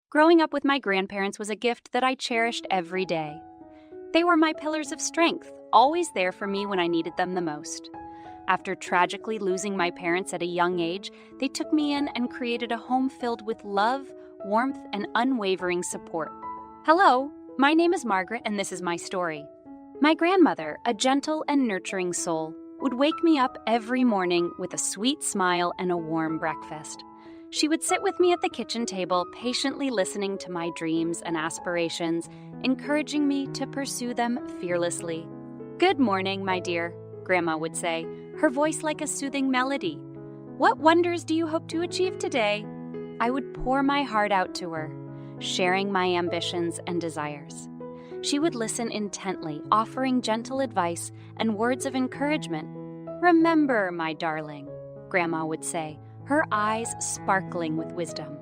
Growing up with my grandparents was a gift that I cherished every day. They were my pillars of strength, always there for me when I needed them the most. After tragically losing my parents at a young age, they took me in and created a home filled with love, warmth, and unwavering support. Hello, my name is Margaret, and this is my story. My grandmother, a gentle and nurturing soul, would wake me up every morning with a sweet smile and a warm breakfast. She would sit with me at the kitchen table, patiently listening to my dreams and aspirations, encouraging me to pursue them fearlessly. "Good morning, my dear," Grandma would say, her voice like a soothing melody. "What wonders do you hope to achieve today?" I would pour my heart out to her, sharing my ambitions and desires. She would listen intently, offering gentle advice and words of encouragement. "Remember, my darling," Grandma would say, her eyes sparkling with wisdom.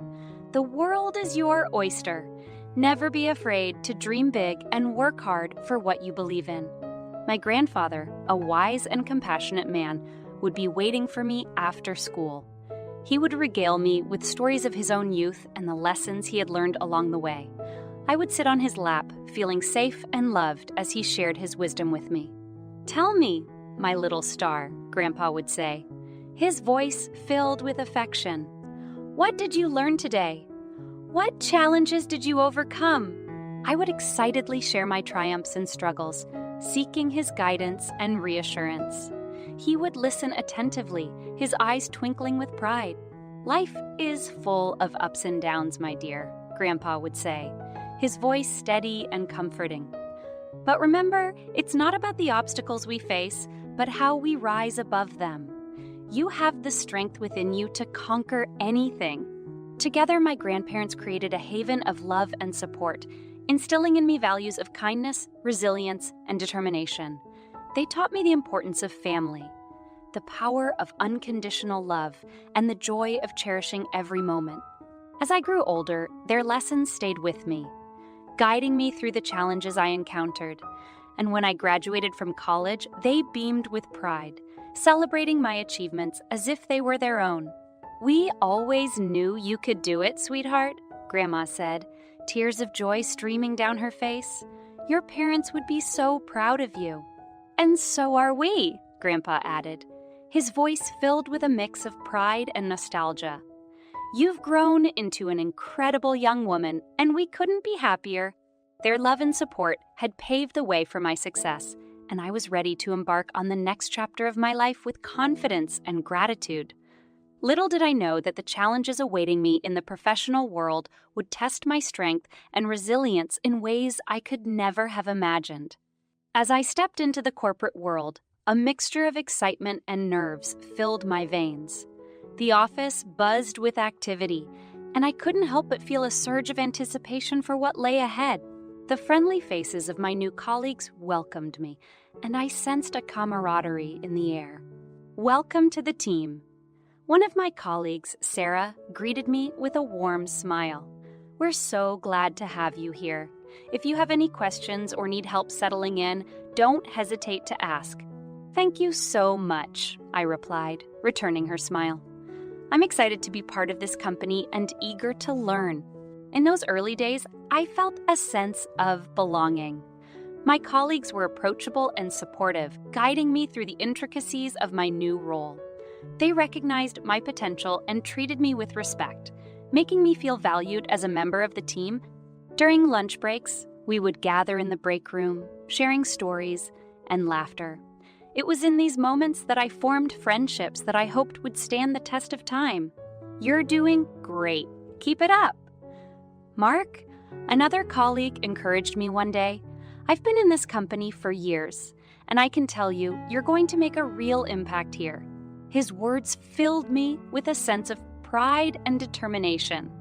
"The world is your oyster. Never be afraid to dream big and work hard for what you believe in." My grandfather, a wise and compassionate man, would be waiting for me after school. He would regale me with stories of his own youth and the lessons he had learned along the way. I would sit on his lap, feeling safe and loved as he shared his wisdom with me. "Tell me, my little star," Grandpa would say, his voice filled with affection. "What did you learn today? What challenges did you overcome?" I would excitedly share my triumphs and struggles, seeking his guidance and reassurance. He would listen attentively, his eyes twinkling with pride. "Life is full of ups and downs, my dear," Grandpa would say, his voice steady and comforting. "But remember, it's not about the obstacles we face, but how we rise above them. You have the strength within you to conquer anything." Together, my grandparents created a haven of love and support, instilling in me values of kindness, resilience, and determination. They taught me the importance of family, the power of unconditional love, and the joy of cherishing every moment. As I grew older, their lessons stayed with me, guiding me through the challenges I encountered. And when I graduated from college, they beamed with pride, celebrating my achievements as if they were their own. "We always knew you could do it, sweetheart," Grandma said, tears of joy streaming down her face. "Your parents would be so proud of you." "And so are we," Grandpa added, his voice filled with a mix of pride and nostalgia. "You've grown into an incredible young woman, and we couldn't be happier." Their love and support had paved the way for my success, and I was ready to embark on the next chapter of my life with confidence and gratitude. Little did I know that the challenges awaiting me in the professional world would test my strength and resilience in ways I could never have imagined. As I stepped into the corporate world, a mixture of excitement and nerves filled my veins. The office buzzed with activity, and I couldn't help but feel a surge of anticipation for what lay ahead. The friendly faces of my new colleagues welcomed me, and I sensed a camaraderie in the air. "Welcome to the team." One of my colleagues, Sarah, greeted me with a warm smile. "We're so glad to have you here. If you have any questions or need help settling in, don't hesitate to ask." "Thank you so much," I replied, returning her smile. I'm excited to be part of this company and eager to learn. In those early days, I felt a sense of belonging. My colleagues were approachable and supportive, guiding me through the intricacies of my new role. They recognized my potential and treated me with respect, making me feel valued as a member of the team. During lunch breaks, we would gather in the break room, sharing stories and laughter. It was in these moments that I formed friendships that I hoped would stand the test of time. "You're doing great. Keep it up." "Mark," another colleague encouraged me one day, "I've been in this company for years, and I can tell you, you're going to make a real impact here." His words filled me with a sense of pride and determination.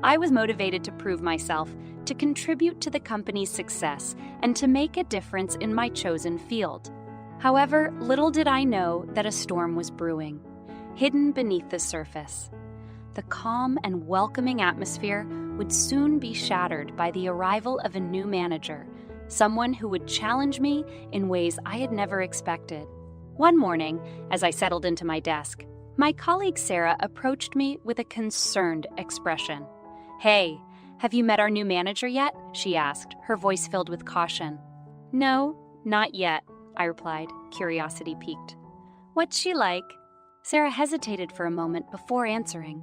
I was motivated to prove myself, to contribute to the company's success, and to make a difference in my chosen field. However, little did I know that a storm was brewing, hidden beneath the surface. The calm and welcoming atmosphere would soon be shattered by the arrival of a new manager, someone who would challenge me in ways I had never expected. One morning, as I settled into my desk, my colleague Sarah approached me with a concerned expression. "Hey, "Have you met our new manager yet?" she asked, her voice filled with caution. "No, not yet," I replied, curiosity piqued. "What's she like?" Sarah hesitated for a moment before answering,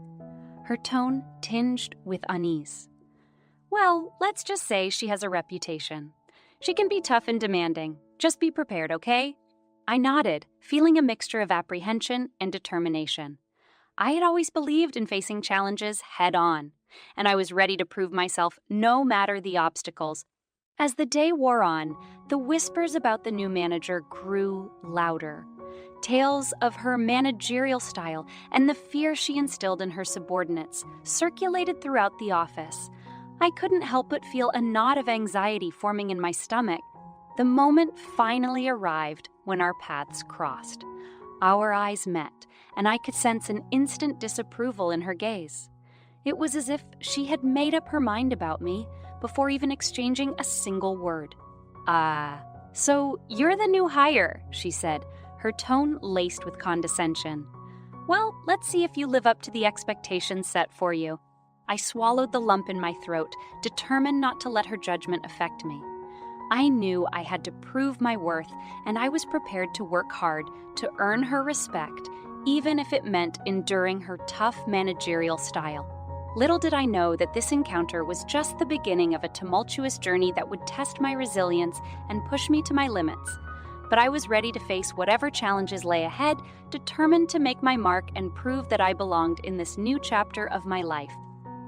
her tone tinged with unease. "Well, let's just say she has a reputation. She can be tough and demanding. Just be prepared, okay?" I nodded, feeling a mixture of apprehension and determination. I had always believed in facing challenges head-on, and I was ready to prove myself no matter the obstacles. As the day wore on, the whispers about the new manager grew louder. Tales of her managerial style and the fear she instilled in her subordinates circulated throughout the office. I couldn't help but feel a knot of anxiety forming in my stomach. The moment finally arrived when our paths crossed. Our eyes met, and I could sense an instant disapproval in her gaze. It was as if she had made up her mind about me before even exchanging a single word. So you're the new hire," she said, her tone laced with condescension. "Well, let's see if you live up to the expectations set for you." I swallowed the lump in my throat, determined not to let her judgment affect me. I knew I had to prove my worth, and I was prepared to work hard to earn her respect, even if it meant enduring her tough managerial style. Little did I know that this encounter was just the beginning of a tumultuous journey that would test my resilience and push me to my limits. But I was ready to face whatever challenges lay ahead, determined to make my mark and prove that I belonged in this new chapter of my life.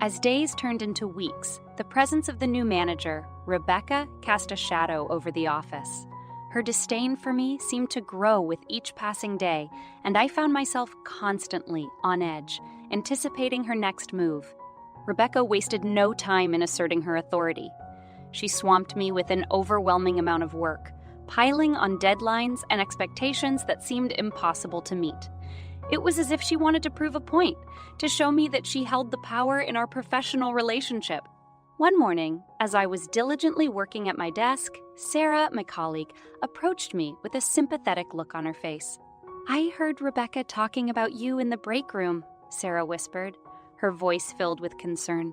As days turned into weeks, the presence of the new manager, Rebecca, cast a shadow over the office. Her disdain for me seemed to grow with each passing day, and I found myself constantly on edge, anticipating her next move. Rebecca wasted no time in asserting her authority. She swamped me with an overwhelming amount of work, piling on deadlines and expectations that seemed impossible to meet. It was as if she wanted to prove a point, to show me that she held the power in our professional relationship. One morning, as I was diligently working at my desk, Sarah, my colleague, approached me with a sympathetic look on her face. "I heard Rebecca talking about you in the break room," Sarah whispered, her voice filled with concern.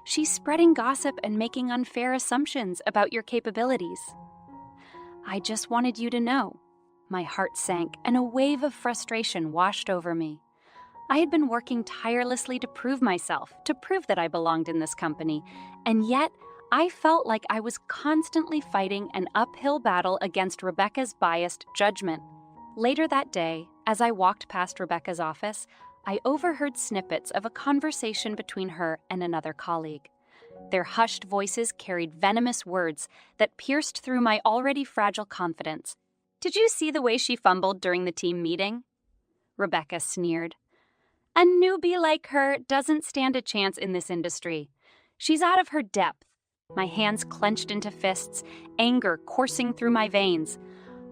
"She's spreading gossip and making unfair assumptions about your capabilities." "I just wanted you to know." My heart sank, and a wave of frustration washed over me. I had been working tirelessly to prove myself, to prove that I belonged in this company, and yet I felt like I was constantly fighting an uphill battle against Rebecca's biased judgment. Later that day, as I walked past Rebecca's office, I overheard snippets of a conversation between her and another colleague. Their hushed voices carried venomous words that pierced through my already fragile confidence. "Did you see the way she fumbled during the team meeting?" Rebecca sneered. "A newbie like her doesn't stand a chance in this industry. She's out of her depth." My hands clenched into fists, anger coursing through my veins.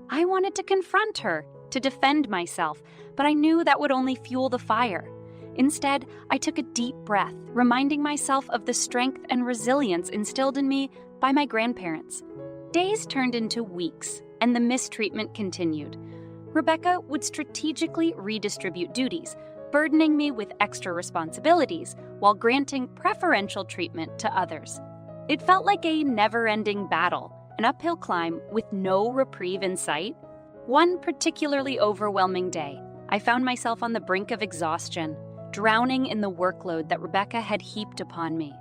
I wanted to confront her, to defend myself, but I knew that would only fuel the fire. Instead, I took a deep breath, reminding myself of the strength and resilience instilled in me by my grandparents. Days turned into weeks, and the mistreatment continued. Rebecca would strategically redistribute duties, burdening me with extra responsibilities while granting preferential treatment to others. It felt like a never-ending battle, an uphill climb with no reprieve in sight. One particularly overwhelming day, I found myself on the brink of exhaustion, drowning in the workload that Rebecca had heaped upon me.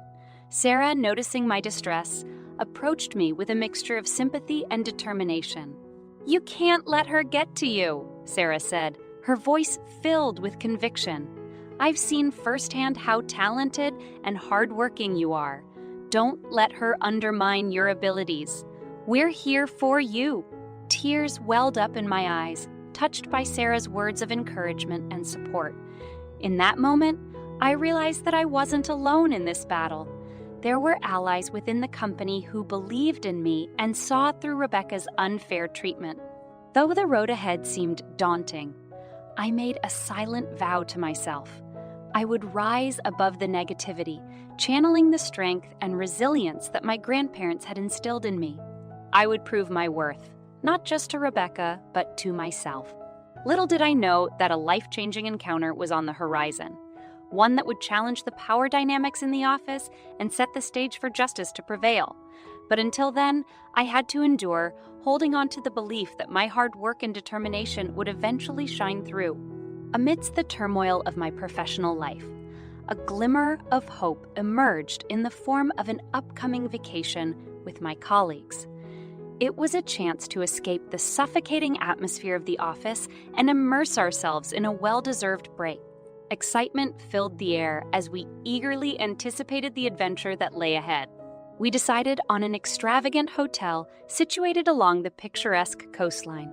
Sarah, noticing my distress, approached me with a mixture of sympathy and determination. "You can't let her get to you," Sarah said, her voice filled with conviction. "I've seen firsthand how talented and hardworking you are. Don't let her undermine your abilities. We're here for you." Tears welled up in my eyes, touched by Sarah's words of encouragement and support. In that moment, I realized that I wasn't alone in this battle. There were allies within the company who believed in me and saw through Rebecca's unfair treatment. Though the road ahead seemed daunting, I made a silent vow to myself. I would rise above the negativity, channeling the strength and resilience that my grandparents had instilled in me. I would prove my worth, not just to Rebecca, but to myself. Little did I know that a life-changing encounter was on the horizon. one that would challenge the power dynamics in the office and set the stage for justice to prevail. But until then, I had to endure, holding on to the belief that my hard work and determination would eventually shine through. Amidst the turmoil of my professional life, a glimmer of hope emerged in the form of an upcoming vacation with my colleagues. It was a chance to escape the suffocating atmosphere of the office and immerse ourselves in a well-deserved break. Excitement filled the air as we eagerly anticipated the adventure that lay ahead. We decided on an extravagant hotel situated along the picturesque coastline.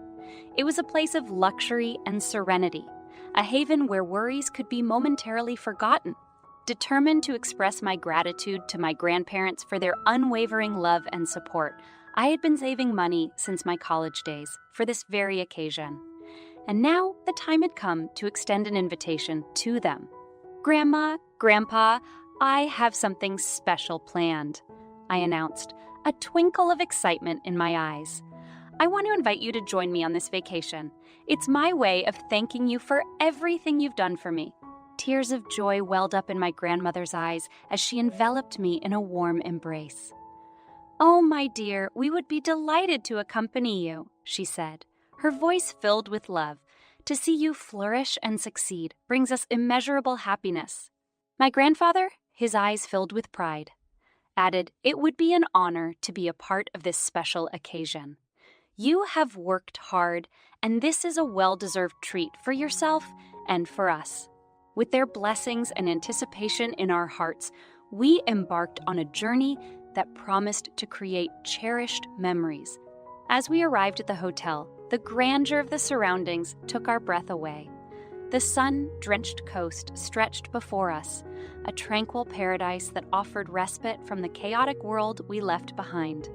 It was a place of luxury and serenity, a haven where worries could be momentarily forgotten. Determined to express my gratitude to my grandparents for their unwavering love and support, I had been saving money since my college days for this very occasion. And now the time had come to extend an invitation to them. "Grandma, Grandpa, I have something special planned," I announced, a twinkle of excitement in my eyes. "I want to invite you to join me on this vacation. It's my way of thanking you for everything you've done for me." Tears of joy welled up in my grandmother's eyes as she enveloped me in a warm embrace. "Oh, my dear, we would be delighted to accompany you," she said, her voice filled with love. "To see you flourish and succeed brings us immeasurable happiness." My grandfather, his eyes filled with pride, added, "It would be an honor to be a part of this special occasion. You have worked hard, and this is a well-deserved treat for yourself and for us." With their blessings and anticipation in our hearts, we embarked on a journey that promised to create cherished memories. As we arrived at the hotel, the grandeur of the surroundings took our breath away. The sun-drenched coast stretched before us, a tranquil paradise that offered respite from the chaotic world we left behind.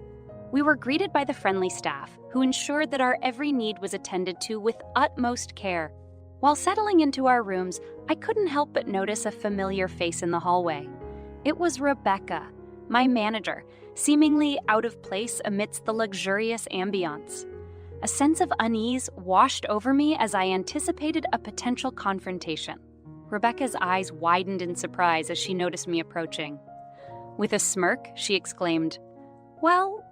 We were greeted by the friendly staff, who ensured that our every need was attended to with utmost care. While settling into our rooms, I couldn't help but notice a familiar face in the hallway. It was Rebecca, my manager, seemingly out of place amidst the luxurious ambiance. A sense of unease washed over me as I anticipated a potential confrontation. Rebecca's eyes widened in surprise as she noticed me approaching. With a smirk, she exclaimed, Well,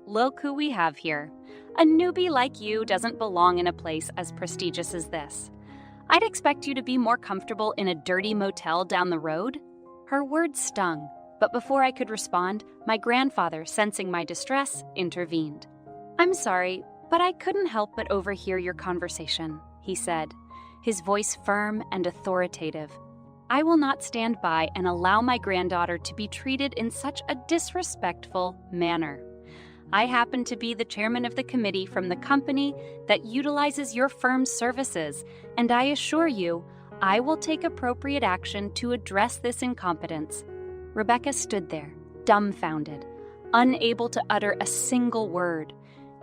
look who we have here. A newbie like you doesn't belong in a place as prestigious as this. I'd expect you to be more comfortable in a dirty motel down the road." Her words stung, but before I could respond, my grandfather, sensing my distress, intervened. "I'm sorry, but I couldn't help but overhear your conversation," he said, his voice firm and authoritative. "I will not stand by and allow my granddaughter to be treated in such a disrespectful manner. I happen to be the chairman of the committee from the company that utilizes your firm's services, and I assure you, I will take appropriate action to address this incompetence." Rebecca stood there, dumbfounded, unable to utter a single word.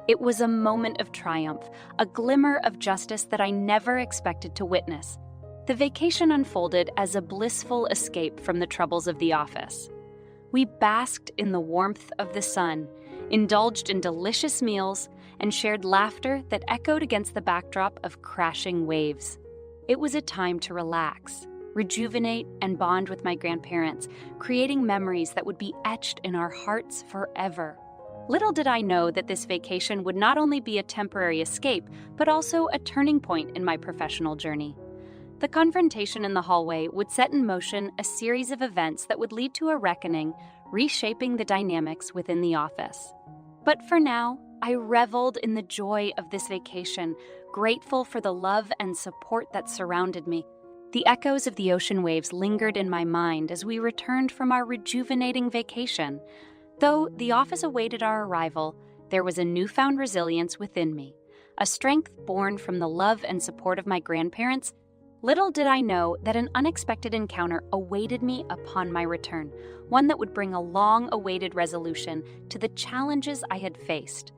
It was a moment of triumph, a glimmer of justice that I never expected to witness. The vacation unfolded as a blissful escape from the troubles of the office. We basked in the warmth of the sun, indulged in delicious meals, and shared laughter that echoed against the backdrop of crashing waves. It was a time to relax, rejuvenate, and bond with my grandparents, creating memories that would be etched in our hearts forever. Little did I know that this vacation would not only be a temporary escape, but also a turning point in my professional journey. The confrontation in the hallway would set in motion a series of events that would lead to a reckoning, reshaping the dynamics within the office. But for now, I reveled in the joy of this vacation, grateful for the love and support that surrounded me. The echoes of the ocean waves lingered in my mind as we returned from our rejuvenating vacation. Though the office awaited our arrival, there was a newfound resilience within me, a strength born from the love and support of my grandparents. Little did I know that an unexpected encounter awaited me upon my return, one that would bring a long-awaited resolution to the challenges I had faced.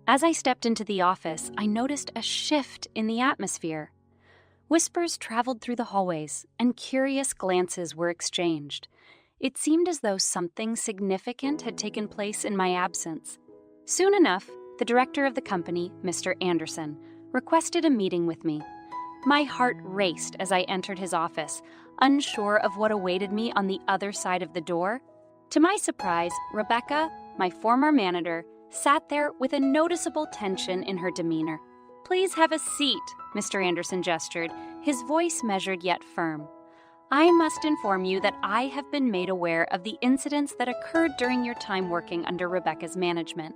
As I stepped into the office, I noticed a shift in the atmosphere. Whispers traveled through the hallways, and curious glances were exchanged. It seemed as though something significant had taken place in my absence. Soon enough, the director of the company, Mr. Anderson, requested a meeting with me. My heart raced as I entered his office, unsure of what awaited me on the other side of the door. To my surprise, Rebecca, my former manager, sat there with a noticeable tension in her demeanor. "Please have a seat," Mr. Anderson gestured, his voice measured yet firm. "I must inform you that I have been made aware of the incidents that occurred during your time working under Rebecca's management."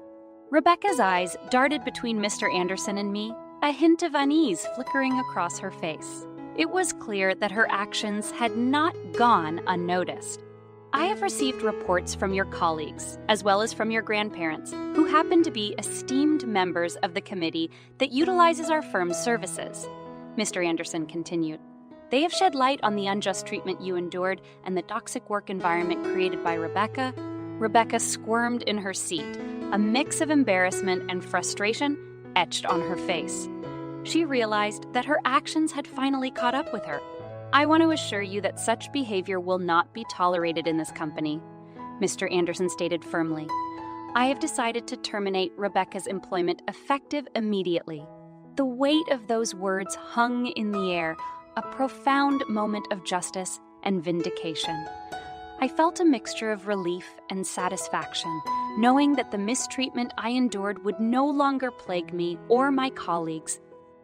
Rebecca's eyes darted between Mr. Anderson and me, a hint of unease flickering across her face. It was clear that her actions had not gone unnoticed. "I have received reports from your colleagues, as well as from your grandparents, who happen to be esteemed members of the committee that utilizes our firm's services," Mr. Anderson continued. "They have shed light on the unjust treatment you endured and the toxic work environment created by Rebecca." Rebecca squirmed in her seat, a mix of embarrassment and frustration etched on her face. She realized that her actions had finally caught up with her. "I want to assure you that such behavior will not be tolerated in this company," Mr. Anderson stated firmly. "I have decided to terminate Rebecca's employment effective immediately." The weight of those words hung in the air, a profound moment of justice and vindication. I felt a mixture of relief and satisfaction, knowing that the mistreatment I endured would no longer plague me or my colleagues.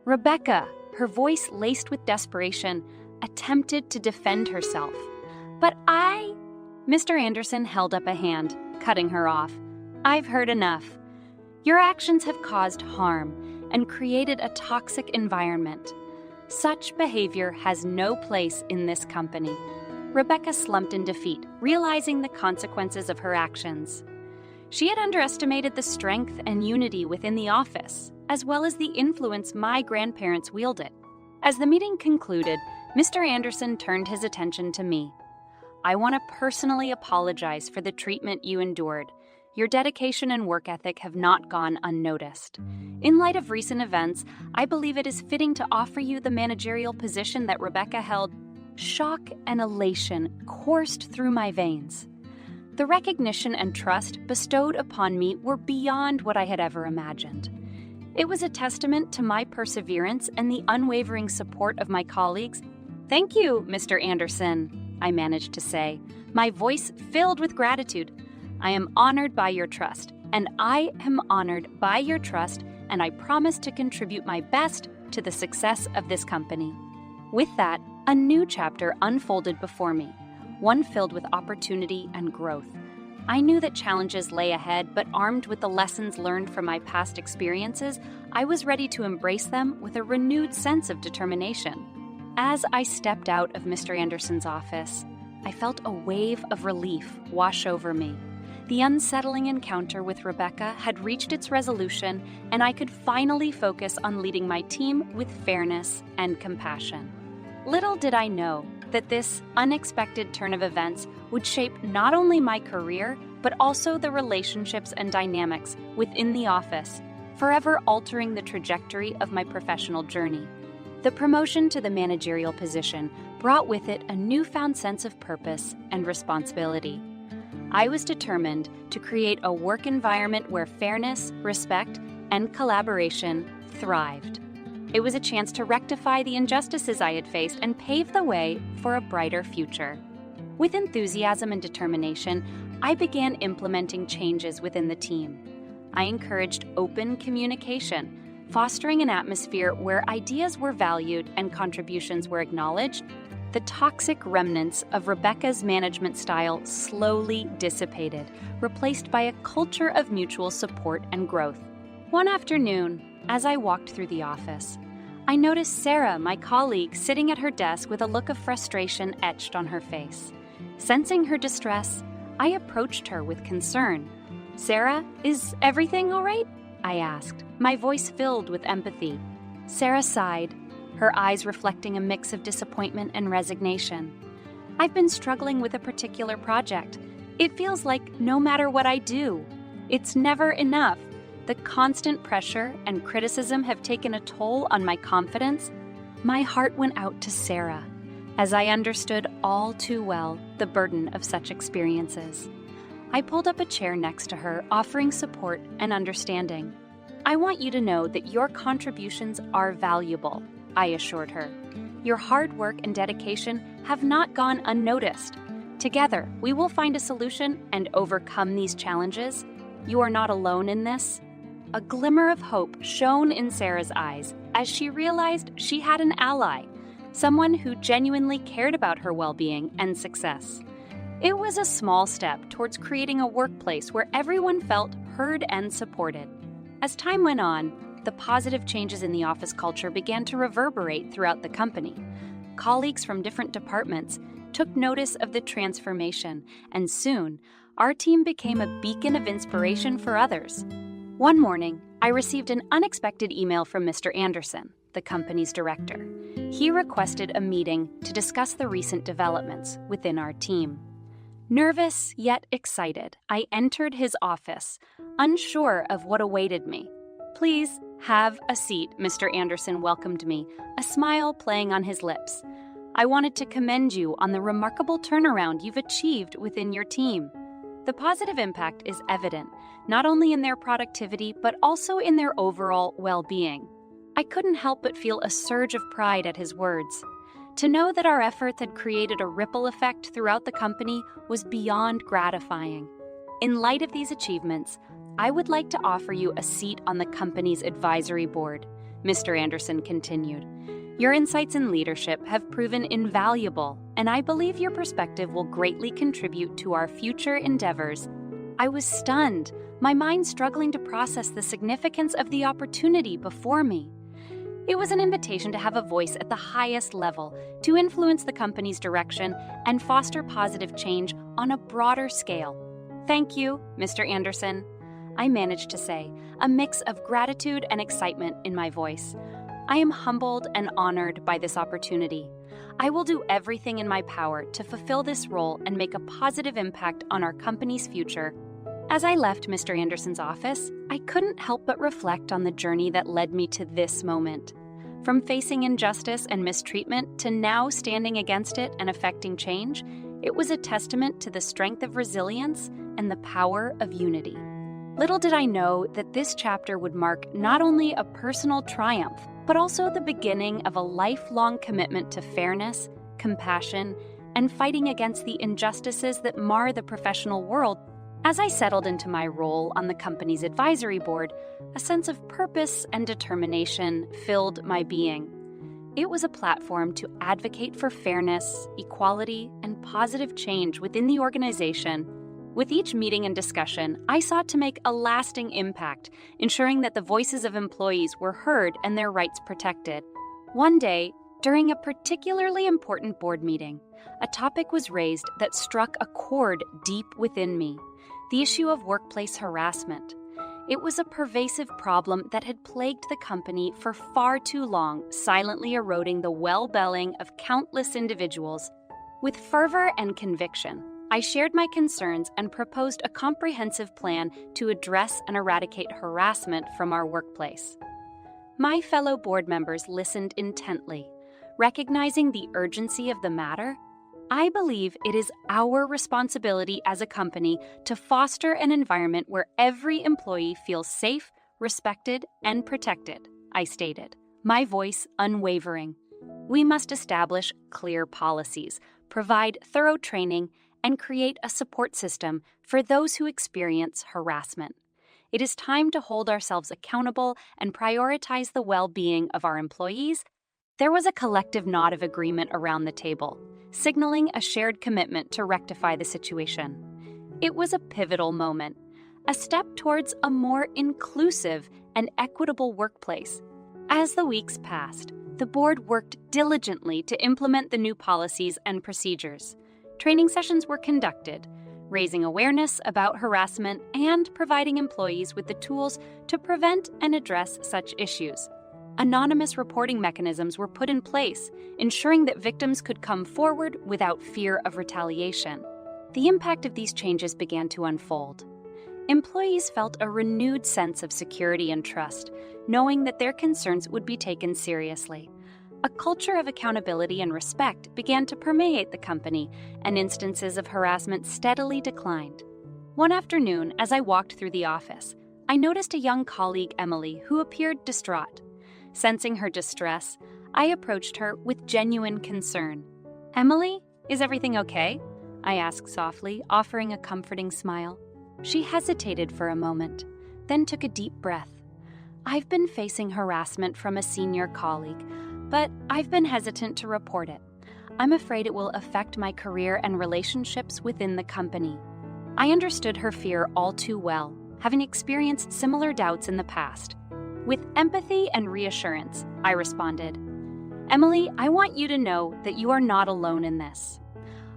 Rebecca, her voice laced with desperation, attempted to defend herself. "But Mr. Anderson held up a hand, cutting her off. "I've heard enough. Your actions have caused harm and created a toxic environment. Such behavior has no place in this company." Rebecca slumped in defeat, realizing the consequences of her actions. She had underestimated the strength and unity within the office, as well as the influence my grandparents wielded. As the meeting concluded, Mr. Anderson turned his attention to me. "I want to personally apologize for the treatment you endured. Your dedication and work ethic have not gone unnoticed. In light of recent events, I believe it is fitting to offer you the managerial position that Rebecca held." Shock and elation coursed through my veins. The recognition and trust bestowed upon me were beyond what I had ever imagined. It was a testament to my perseverance and the unwavering support of my colleagues. "Thank you, Mr. Anderson," I managed to say, my voice filled with gratitude. "I am honored by your trust, and I am honored by your trust, and I promise to contribute my best to the success of this company." With that, a new chapter unfolded before me, one filled with opportunity and growth. I knew that challenges lay ahead, but armed with the lessons learned from my past experiences, I was ready to embrace them with a renewed sense of determination. As I stepped out of Mr. Anderson's office, I felt a wave of relief wash over me. The unsettling encounter with Rebecca had reached its resolution, and I could finally focus on leading my team with fairness and compassion. Little did I know that this unexpected turn of events would shape not only my career, but also the relationships and dynamics within the office, forever altering the trajectory of my professional journey. The promotion to the managerial position brought with it a newfound sense of purpose and responsibility. I was determined to create a work environment where fairness, respect, and collaboration thrived. It was a chance to rectify the injustices I had faced and pave the way for a brighter future. With enthusiasm and determination, I began implementing changes within the team. I encouraged open communication, fostering an atmosphere where ideas were valued and contributions were acknowledged. The toxic remnants of Rebecca's management style slowly dissipated, replaced by a culture of mutual support and growth. One afternoon, as I walked through the office, I noticed Sarah, my colleague, sitting at her desk with a look of frustration etched on her face. Sensing her distress, I approached her with concern. "Sarah, is everything all right?" I asked, my voice filled with empathy. Sarah sighed, her eyes reflecting a mix of disappointment and resignation. "I've been struggling with a particular project. It feels like no matter what I do, it's never enough. The constant pressure and criticism have taken a toll on my confidence." My heart went out to Sarah, as I understood all too well the burden of such experiences. I pulled up a chair next to her, offering support and understanding. "I want you to know that your contributions are valuable. I assured her. Your hard work and dedication have not gone unnoticed. Together, we will find a solution and overcome these challenges. You are not alone in this. A glimmer of hope shone in Sarah's eyes as she realized she had an ally, someone who genuinely cared about her well-being and success. It was a small step towards creating a workplace where everyone felt heard and supported. As time went on, the positive changes in the office culture began to reverberate throughout the company. Colleagues from different departments took notice of the transformation, and soon, our team became a beacon of inspiration for others. One morning, I received an unexpected email from Mr. Anderson, the company's director. He requested a meeting to discuss the recent developments within our team. Nervous yet excited, I entered his office, unsure of what awaited me. "Please have a seat," Mr. Anderson welcomed me, a smile playing on his lips. "I wanted to commend you on the remarkable turnaround you've achieved within your team." The positive impact is evident, not only in their productivity, but also in their overall well-being. I couldn't help but feel a surge of pride at his words. To know that our efforts had created a ripple effect throughout the company was beyond gratifying. In light of these achievements, I would like to offer you a seat on the company's advisory board, Mr. Anderson continued. Your insights and leadership have proven invaluable, and I believe your perspective will greatly contribute to our future endeavors. I was stunned, my mind struggling to process the significance of the opportunity before me. It was an invitation to have a voice at the highest level, to influence the company's direction and foster positive change on a broader scale. "Thank you, Mr. Anderson," I managed to say, a mix of gratitude and excitement in my voice. "I am humbled and honored by this opportunity. I will do everything in my power to fulfill this role and make a positive impact on our company's future." As I left Mr. Anderson's office, I couldn't help but reflect on the journey that led me to this moment. From facing injustice and mistreatment to now standing against it and effecting change, it was a testament to the strength of resilience and the power of unity. Little did I know that this chapter would mark not only a personal triumph, but also the beginning of a lifelong commitment to fairness, compassion, and fighting against the injustices that mar the professional world. As I settled into my role on the company's advisory board, a sense of purpose and determination filled my being. It was a platform to advocate for fairness, equality, and positive change within the organization. With each meeting and discussion, I sought to make a lasting impact, ensuring that the voices of employees were heard and their rights protected. One day, during a particularly important board meeting, a topic was raised that struck a chord deep within me: the issue of workplace harassment. It was a pervasive problem that had plagued the company for far too long, silently eroding the well-being of countless individuals. With fervor and conviction, I shared my concerns and proposed a comprehensive plan to address and eradicate harassment from our workplace. My fellow board members listened intently. Recognizing the urgency of the matter, I believe it is our responsibility as a company to foster an environment where every employee feels safe, respected, and protected, I stated, my voice unwavering. We must establish clear policies, provide thorough training, and create a support system for those who experience harassment. It is time to hold ourselves accountable and prioritize the well-being of our employees. There was a collective nod of agreement around the table, signaling a shared commitment to rectify the situation. It was a pivotal moment, a step towards a more inclusive and equitable workplace. As the weeks passed, the board worked diligently to implement the new policies and procedures. Training sessions were conducted, raising awareness about harassment and providing employees with the tools to prevent and address such issues. Anonymous reporting mechanisms were put in place, ensuring that victims could come forward without fear of retaliation. The impact of these changes began to unfold. Employees felt a renewed sense of security and trust, knowing that their concerns would be taken seriously. A culture of accountability and respect began to permeate the company, and instances of harassment steadily declined. One afternoon, as I walked through the office, I noticed a young colleague, Emily, who appeared distraught. Sensing her distress, I approached her with genuine concern. "Emily, is everything okay?" I asked softly, offering a comforting smile. She hesitated for a moment, then took a deep breath. "I've been facing harassment from a senior colleague, but I've been hesitant to report it. I'm afraid it will affect my career and relationships within the company." I understood her fear all too well, having experienced similar doubts in the past. With empathy and reassurance, I responded, "Emily, I want you to know that you are not alone in this.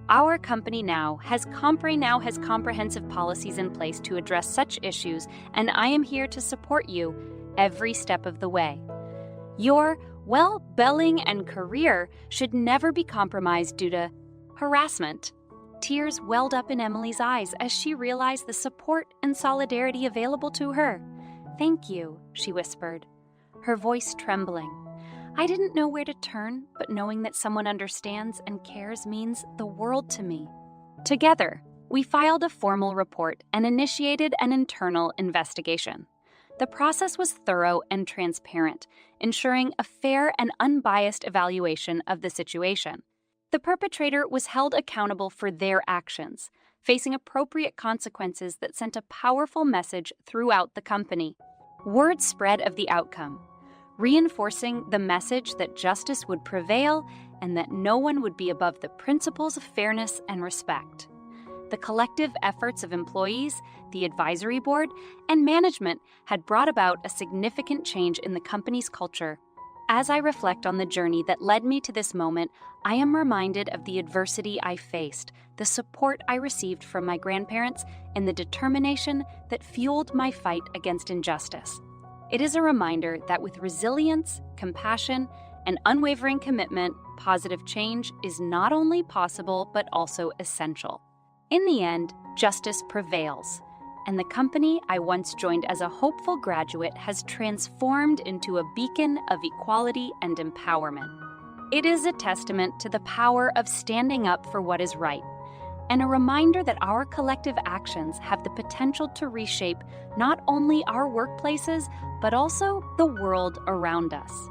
Our company now has comprehensive policies in place to address such issues, and I am here to support you every step of the way. Your well-being and career should never be compromised due to harassment." Tears welled up in Emily's eyes as she realized the support and solidarity available to her. "Thank you," she whispered, her voice trembling. I didn't know where to turn, but knowing that someone understands and cares means the world to me. Together, we filed a formal report and initiated an internal investigation. The process was thorough and transparent, ensuring a fair and unbiased evaluation of the situation. The perpetrator was held accountable for their actions, facing appropriate consequences that sent a powerful message throughout the company. Word spread of the outcome, reinforcing the message that justice would prevail and that no one would be above the principles of fairness and respect. The collective efforts of employees, the advisory board, and management had brought about a significant change in the company's culture. As I reflect on the journey that led me to this moment, I am reminded of the adversity I faced, the support I received from my grandparents, and the determination that fueled my fight against injustice. It is a reminder that with resilience, compassion, and unwavering commitment, positive change is not only possible but also essential. In the end, justice prevails, and the company I once joined as a hopeful graduate has transformed into a beacon of equality and empowerment. It is a testament to the power of standing up for what is right, and a reminder that our collective actions have the potential to reshape not only our workplaces, but also the world around us.